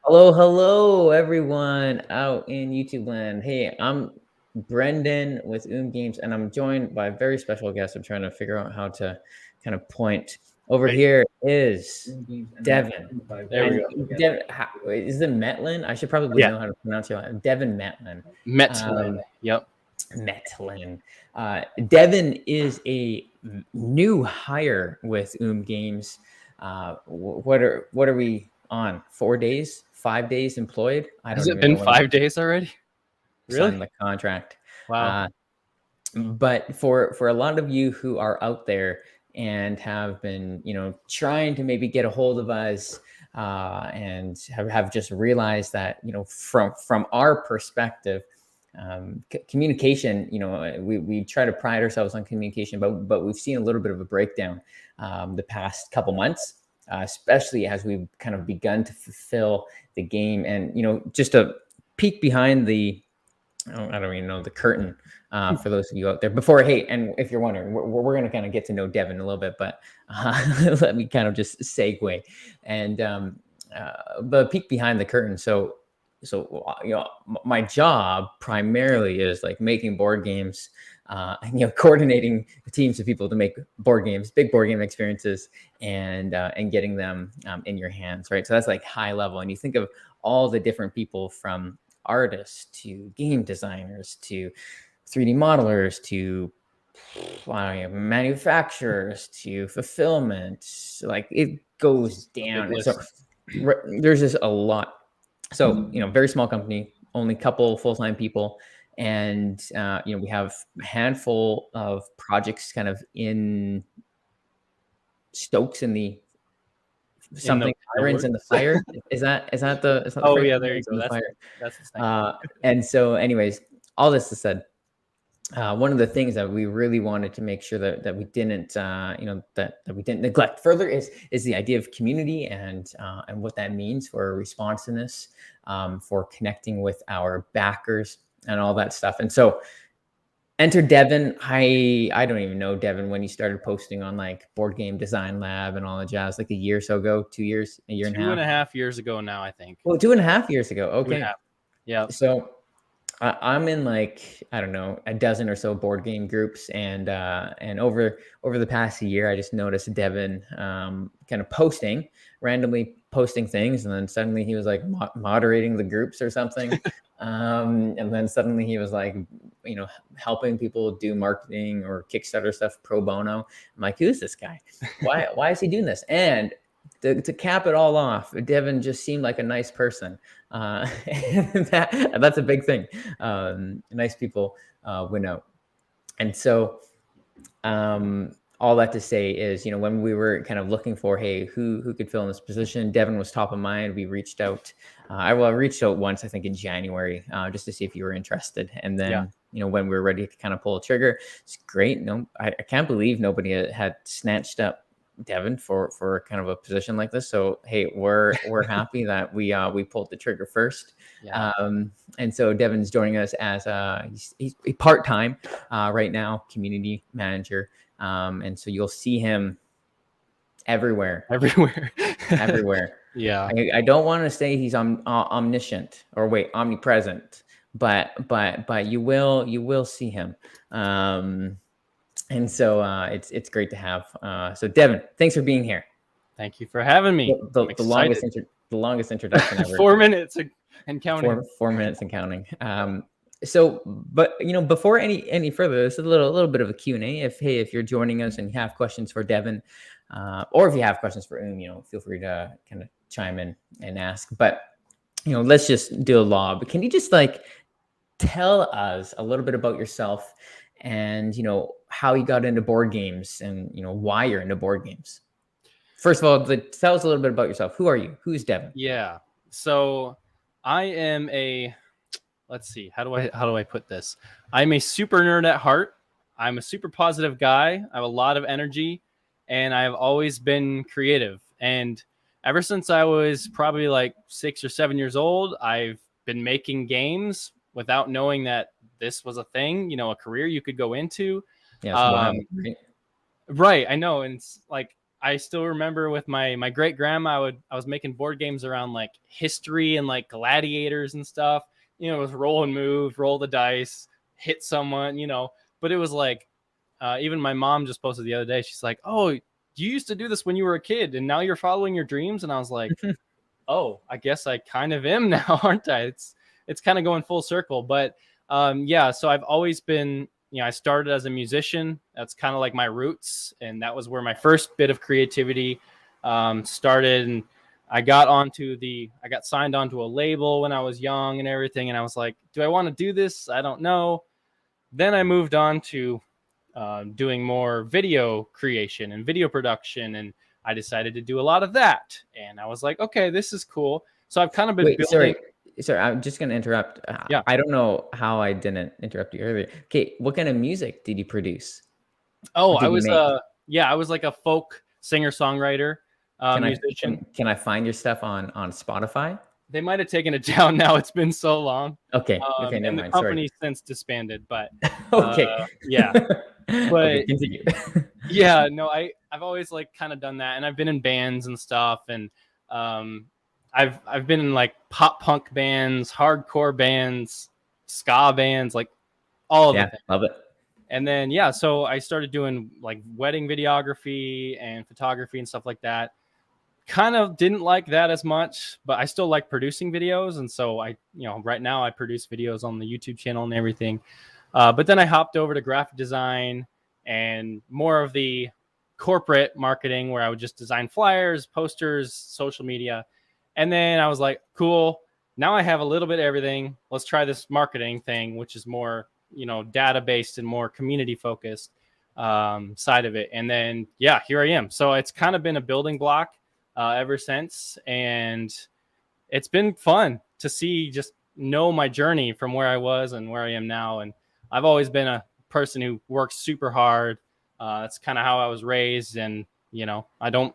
Hello, everyone out in YouTube land. Hey, I'm Brendan with Games, and I'm joined by a very special guest. I'm trying to figure out how to kind of point. Over Hey. here is Devin. There we And go. Is it Metlin? I should probably Yeah, know how to pronounce your name. Devin Metlin. Metlin. Yep. Metlin. Devin is a new hire with Games. What are we on? 4 days, 5 days employed? I Has don't it even know been when we 5 days already? Really? signed the contract. Wow. Uh, but for a lot of you who are out there and have been, trying to maybe get a hold of us, and have just realized that, from our perspective, communication, we try to pride ourselves on communication, but we've seen a little bit of a breakdown the past couple months, especially as we've kind of begun to fulfill the game. And just a peek behind the, I don't even know, the curtain, for those of you out there. And if you're wondering, we're going to kind of get to know Devin a little bit, but let me kind of just segue and the peek behind the curtain. So my job primarily is like making board games, coordinating teams of people to make board games, big board game experiences, and getting them in your hands, right? So that's like high level, and you think of all the different people, from artists to game designers to 3D modelers to manufacturers to fulfillment. Like, it goes down. So there's just a lot. So, very small company, only a couple full-time people. And, we have a handful of projects kind of in Stokes in the something irons in the fire. Is that the Oh phrase? yeah, there you Irons in go. the fire. That's the thing. And so, anyways, all this is said, one of the things that we really wanted to make sure that we didn't, that we didn't neglect further is the idea of community, and what that means for responsiveness, for connecting with our backers and all that stuff. And so, enter Devin. I don't even know, Devin, when you started posting on like Board Game Design Lab and all the jazz, like a year or so ago, 2 years, a year and a half. 2.5 years ago now, I think. Well, 2.5 years ago. 2.5. Okay. Yeah. So I'm in, like, I don't know, a dozen or so board game groups, and over the past year, I just noticed Devin kind of randomly posting things, and then suddenly he was like moderating the groups or something, and then suddenly he was like, helping people do marketing or Kickstarter stuff pro bono. I'm like, who's this guy? Why is he doing this? And to cap it all off, Devin just seemed like a nice person. And that's a big thing. Nice people win out. And so, all that to say is, when we were kind of looking for, hey, who could fill in this position, Devin was top of mind. We reached out. I reached out once, I think in January, just to see if you were interested. And then, when we were ready to kind of pull a trigger, it's great. No, I can't believe nobody had snatched up Devin for kind of a position like this. So hey, we're happy that we pulled the trigger first. Yeah. And so Devin's joining us as he's part-time right now, community manager. And so you'll see him everywhere. Yeah. I don't want to say he's omniscient or omnipresent, but you will see him. And so it's great to have. So Devin, thanks for being here. Thank you for having me. The longest introduction ever. 4 minutes and counting. 4 minutes and counting. So, but before any further, this is a little bit of a Q&A. If you're joining us and you have questions for Devin, or if you have questions for feel free to kind of chime in and ask. But let's just do a law. But can you just tell us a little bit about yourself, and how you got into board games, and why you're into board games? First of all, tell us a little bit about yourself. Who are you? Who's Devin? Yeah. So I am let's see, how do I put this? I'm a super nerd at heart. I'm a super positive guy. I have a lot of energy, and I've always been creative. And ever since I was probably like 6 or 7 years old, I've been making games without knowing that this was a thing, a career you could go into. Yeah, it's wild, right. I know. And it's like, I still remember with my great grandma, I was making board games around like history and like gladiators and stuff. You know, it was roll and move, roll the dice, hit someone, you know. But it was like, even my mom just posted the other day. She's like, "Oh, you used to do this when you were a kid, and now you're following your dreams." And I was like, "Oh, I guess I kind of am now, aren't I?" It's kind of going full circle. But yeah, so I've always been, you know, I started as a musician. That's kind of like my roots, and that was where my first bit of creativity started. And I got signed onto a label when I was young and everything. And I was like, do I want to do this? I don't know. Then I moved on to doing more video creation and video production, and I decided to do a lot of that. And I was like, okay, this is cool. So I've kind of been Wait, building. sorry, I'm just gonna interrupt. Yeah. I don't know how I didn't interrupt you earlier. Okay, what kind of music did you produce Oh, or I did you was make? yeah, I was like a folk singer songwriter, Can I musician. can I find your stuff on Spotify? They might have taken it down now. It's been so long. Okay, okay, never And the mind. Sorry. company's since disbanded, but Okay. yeah. Okay, But continue. yeah, no, I've always like kind of done that, and I've been in bands and stuff, and um, I've been in like pop punk bands, hardcore bands, ska bands, like all of the Yeah, things. love it. And then yeah, so I started doing like wedding videography and photography and stuff like that. Kind of didn't like that as much, but I still like producing videos, and so right now I produce videos on the YouTube channel and everything. But then I hopped over to graphic design and more of the corporate marketing, where I would just design flyers, posters, social media. And then I was like, cool, now I have a little bit of everything. Let's try this marketing thing, which is more, data based and more community focused side of it. And then, yeah, here I am. So it's kind of been a building block ever since. And it's been fun to just know my journey from where I was and where I am now. And I've always been a person who works super hard. That's kind of how I was raised. And, I don't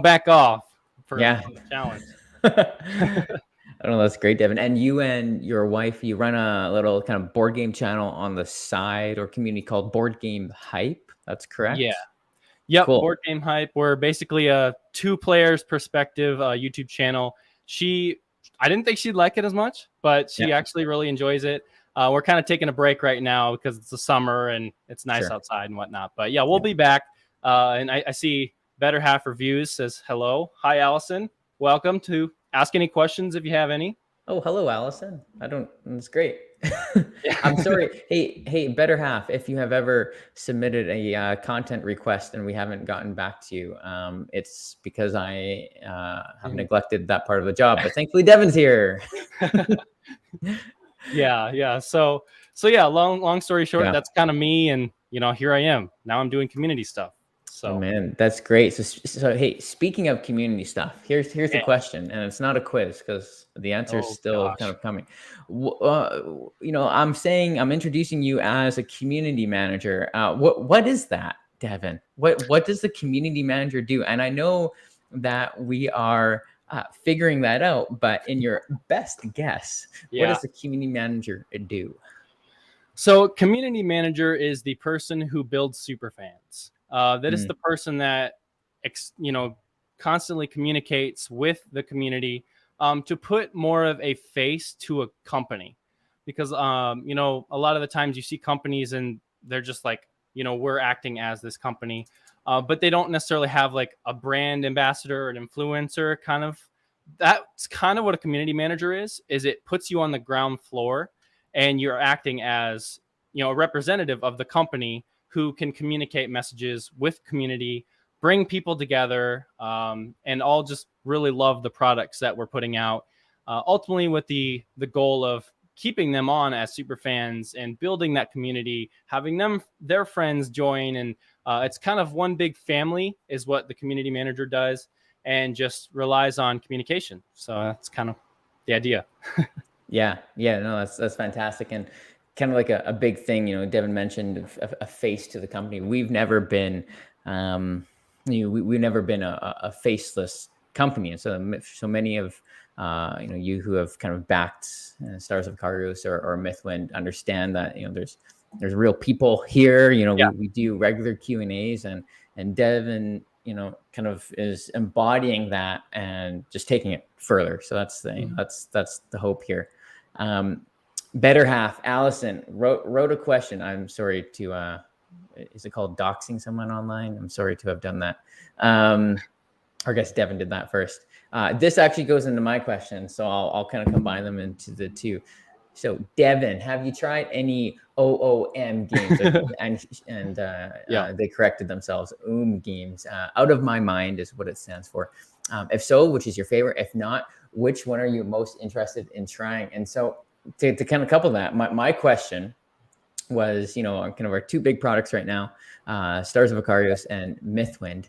back off for Yeah. the challenge. I don't know. That's great, Devin. And you and your wife, you run a little kind of board game channel on the side or community called Board Game Hype. That's Yeah. correct. Yep. Cool. Board Game Hype. We're basically a 2 players perspective YouTube channel. I didn't think she'd like it as much, but she actually really enjoys it. We're kind of taking a break right now because it's the summer and it's nice outside and whatnot. But yeah, we'll be back. And I see Better Half Reviews says hello. Hi, Allison. Welcome to ask any questions if you have any. Oh, hello, Allison. That's great. I'm sorry. Hey, Better Half, if you have ever submitted a content request and we haven't gotten back to you, it's because I have neglected that part of the job, but thankfully Devin's here. Yeah. So yeah, long story short, that's kind of me. And, here I am. Now I'm doing community stuff. So, oh, man, that's great. So hey, speaking of community stuff, here's the question, and it's not a quiz because the answer is still kind of coming. I'm introducing you as a community manager. What is that, Devin? What does the community manager do? And I know that we are figuring that out, but in your best guess, what does the community manager do? So, community manager is the person who builds super fans. That is the person that, constantly communicates with the community to put more of a face to a company. Because, a lot of the times you see companies and they're just like, we're acting as this company, but they don't necessarily have like a brand ambassador or an influencer kind of. That's kind of what a community manager is it puts you on the ground floor and you're acting as, a representative of the company who can communicate messages with community, bring people together, and all just really love the products that we're putting out. Ultimately, with the goal of keeping them on as super fans and building that community, having their friends join, and it's kind of one big family is what the community manager does, and just relies on communication. So that's kind of the idea. Yeah, no, that's fantastic. And kind of like a big thing, Devin mentioned a face to the company. We've never been, we've never been a faceless company. And so many of, you who have kind of backed Stars of Cargos or Mythwind understand that, there's real people here. We do regular Q&As and Devin kind of is embodying that and just taking it further. So that's that's the hope here. Better half, Allison wrote a question. I'm sorry to, is it called doxing someone online? I'm sorry to have done that. Or I guess Devin did that first. This actually goes into my question, so I'll kind of combine them into the two. So Devin, have you tried any OOM games? and they corrected themselves. Games. Out of my mind is what it stands for. If so, which is your favorite? If not, which one are you most interested in trying? And so to kind of couple that, my question was, kind of our two big products right now, Stars of Icarios and Mythwind.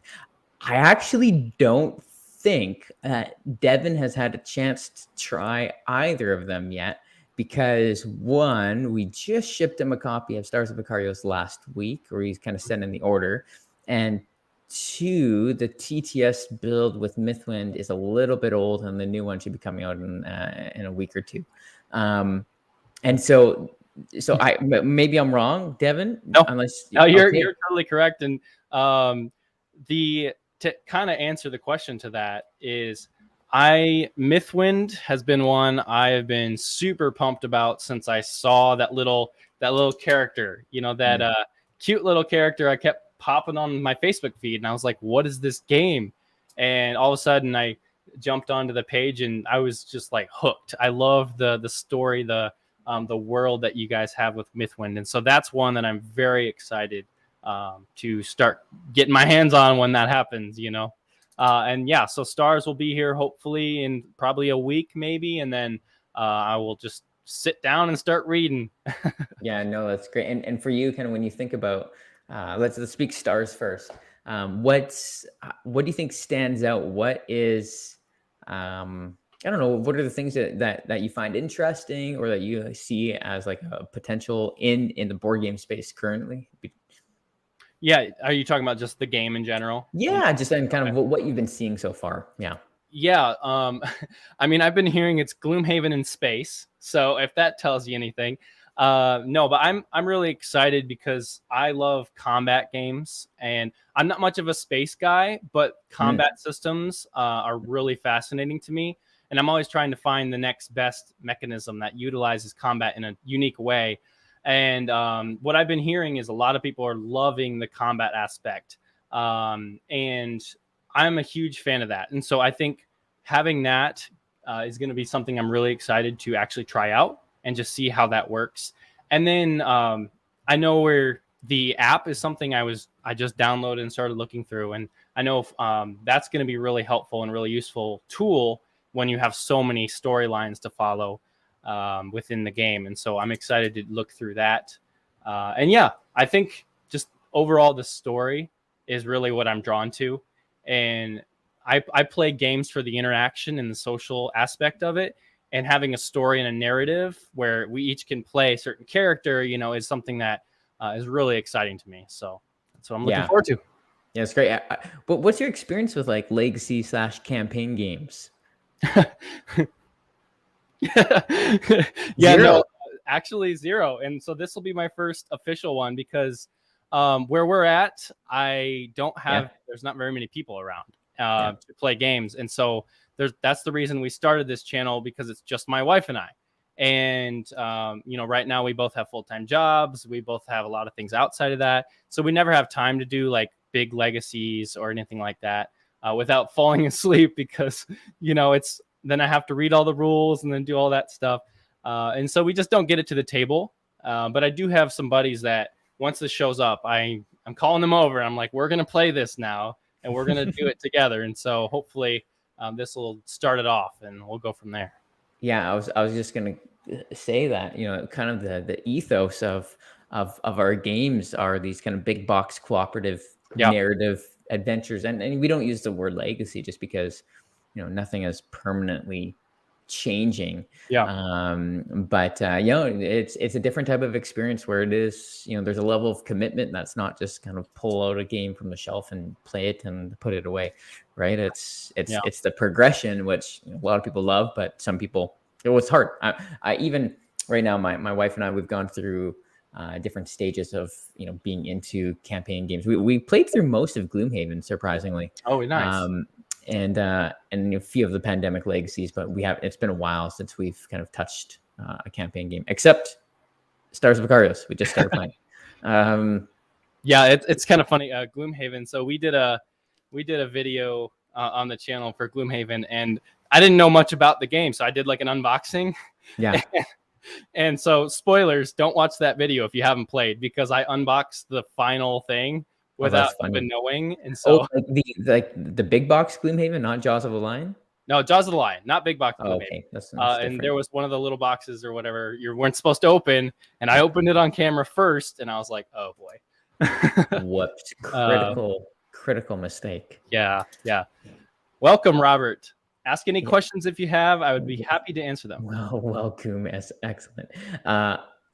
I actually don't think that Devin has had a chance to try either of them yet, because one, we just shipped him a copy of Stars of Icarios last week, or he's kind of sent in the order, and two, the TTS build with Mythwind is a little bit old, and the new one should be coming out in a week or two. And so maybe I'm wrong, Devin. No, unless you're totally correct. And to kind of answer the question to that is, Mythwind has been one I have been super pumped about since I saw that little character, that cute little character. I kept popping on my Facebook feed, and I was like, what is this game? And all of a sudden I jumped onto the page, and I was just like hooked. I love the story, the world that you guys have with Mythwind. And so that's one that I'm very excited to start getting my hands on when that happens, and yeah, so Stars will be here hopefully in probably a week maybe, and then I will just sit down and start reading. Yeah, no, that's great. And for you, kind of when you think about, let's speak Stars first. What do you think stands out? What is, I don't know, what are the things that you find interesting, or that you see as like a potential in the board game space currently? Yeah, are you talking about just the game in general? Yeah, just in kind of what you've been seeing so far. Yeah. Yeah. I mean, I've been hearing it's Gloomhaven in space. So if that tells you anything, no, but I'm really excited because I love combat games, and I'm not much of a space guy, but combat systems are really fascinating to me. And I'm always trying to find the next best mechanism that utilizes combat in a unique way. And what I've been hearing is a lot of people are loving the combat aspect. And I'm a huge fan of that. And so I think having that is going to be something I'm really excited to actually try out and just see how that works. And then I know where the app is something I just downloaded and started looking through. And I know that's going to be really helpful and really useful tool when you have so many storylines to follow within the game. And so I'm excited to look through that. And yeah, I think just overall the story is really what I'm drawn to. And I play games for the interaction and the social aspect of it. And having a story and a narrative where we each can play a certain character, is something that is really exciting to me. So that's what I'm looking forward to. Yeah, it's great. But what's your experience with like legacy/campaign games? Yeah, no, actually zero. And so this will be my first official one because where we're at, I don't have, there's not very many people around to play games. And so that's the reason we started this channel, because it's just my wife and I. And, right now we both have full-time jobs. We both have a lot of things outside of that. So we never have time to do like big legacies or anything like that without falling asleep, because, then I have to read all the rules and then do all that stuff. And so we just don't get it to the table. But I do have some buddies that once this shows up, I'm calling them over. I'm like, we're going to play this now and we're going to do it together. And so hopefully this will start it off and we'll go from there. Yeah, I was just going to say that, kind of the ethos of our games are these kind of big box cooperative narrative adventures. And we don't use the word legacy just because, nothing is permanently changing. But it's a different type of experience where it is, there's a level of commitment that's not just kind of pull out a game from the shelf and play it and put it away, right? It's the progression, which a lot of people love, but some people, it was hard. I even right now, my wife and I, we've gone through different stages of being into campaign games. We played through most of Gloomhaven, surprisingly. Oh, nice. And a few of the Pandemic legacies, but it's been a while since we've kind of touched a campaign game, except Stars of Vicarios. We just started playing. Yeah, it's kind of funny. Gloomhaven. So we did a video on the channel for Gloomhaven, and I didn't know much about the game, so I did like an unboxing. Yeah. And so, spoilers, don't watch that video if you haven't played, because I unboxed the final thing without even knowing. And so, the big box Gloomhaven, not Jaws of the Lion. No, Jaws of the Lion, not big box Gloomhaven. Okay, that's and there was one of the little boxes or whatever you weren't supposed to open, and I opened it on camera first, and I was like, oh boy. Whoops! Critical mistake. Yeah. Welcome, Robert. Ask any questions if you have. I would be happy to answer them. Well, welcome. Excellent.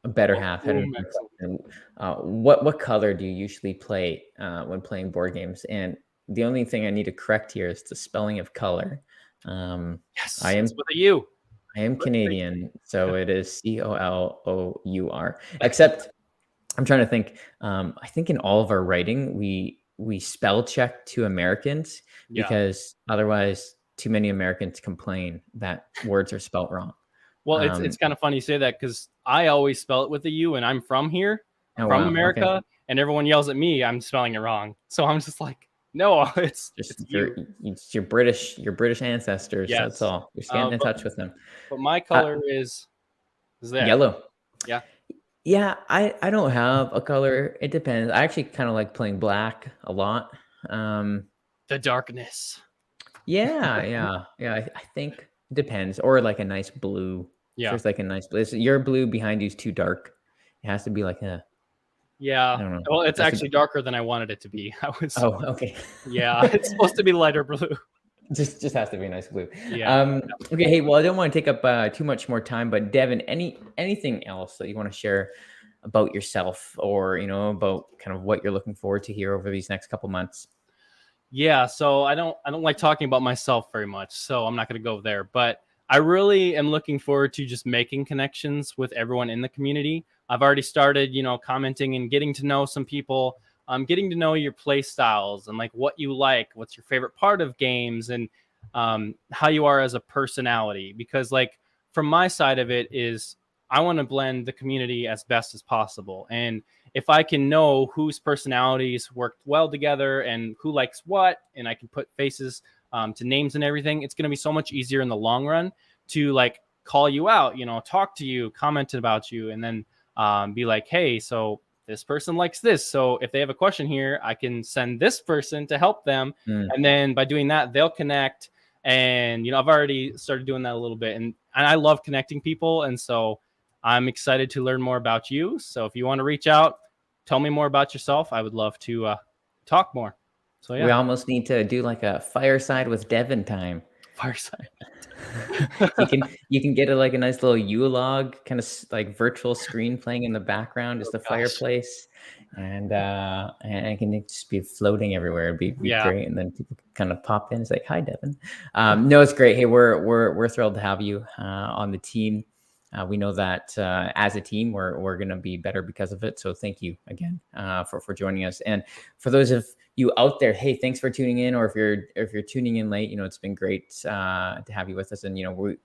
Better half. What color do you usually play when playing board games? And the only thing I need to correct here is the spelling of color. Yes, I am with a U. I am Canadian, so it is COLOUR. Except I'm trying to think. I think in all of our writing, we spell check to Americans because otherwise too many Americans complain that words are spelled wrong. Well, it's kind of funny you say that, because I always spell it with a U, and I'm from here, from America, okay. And everyone yells at me I'm spelling it wrong. So I'm just like, no, it's your British ancestors. Yes. That's all. You're getting in touch with them. But my color is there. Yellow. Yeah. Yeah, I don't have a color. It depends. I actually kind of like playing black a lot. The darkness. Yeah. I think it depends. Or like a nice blue. Yeah. There's like a nice blue. Your blue behind you is too dark. It has to be like a. Yeah. I don't know. Well, it's actually darker than I wanted it to be. Oh, okay. Yeah, it's supposed to be lighter blue. Just has to be a nice blue. Yeah. Okay. Hey, well, I don't want to take up too much more time, but Devin, anything else that you want to share about yourself, or about kind of what you're looking forward to here over these next couple months? Yeah. So I don't like talking about myself very much, so I'm not going to go there. But I really am looking forward to just making connections with everyone in the community. I've already started, commenting and getting to know some people. Getting to know your play styles and like what you like, what's your favorite part of games, and how you are as a personality. Because like from my side of it is I want to blend the community as best as possible. And if I can know whose personalities worked well together and who likes what, and I can put faces to names and everything, it's going to be so much easier in the long run to like call you out, talk to you, comment about you, and then be like, hey, so this person likes this. So if they have a question here, I can send this person to help them. And then by doing that, they'll connect. And, I've already started doing that a little bit. And I love connecting people. And so I'm excited to learn more about you. So if you want to reach out, tell me more about yourself. I would love to talk more. So yeah. We almost need to do like a fireside with Devin time. Fireside. you can get like a nice little U-log kind of like virtual screen playing in the background, just the fireplace, and it can just be floating everywhere. It'd be great, and then people kind of pop in. It's like, hi, Devin. No, it's great. Hey, we're thrilled to have you on the team. We know that as a team, we're going to be better because of it. So thank you again for joining us. And for those of you out there, hey, thanks for tuning in. Or if you're tuning in late, it's been great to have you with us. And we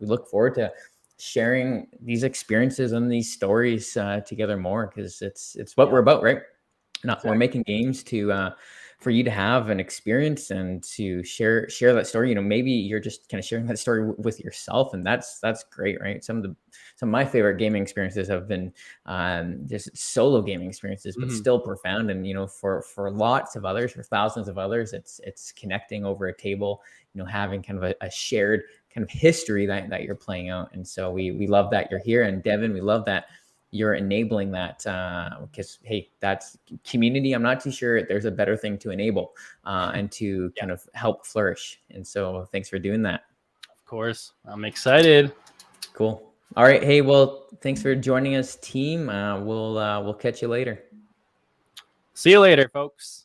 look forward to sharing these experiences and these stories together more, because it's what we're about, right? We're making games for you to have an experience and to share that story. Maybe you're just kind of sharing that story with yourself, and that's great, right? Some of my favorite gaming experiences have been just solo gaming experiences, but still profound. And for lots of others, for thousands of others, it's connecting over a table, having kind of a shared kind of history that you're playing out. And so we love that you're here, and Devin, we love that you're enabling that, because hey, that's community. I'm not too sure there's a better thing to enable and to kind of help flourish. And so thanks for doing that. Of course, I'm excited. Cool. All right. Hey, well, thanks for joining us, team. We'll catch you later. See you later, folks.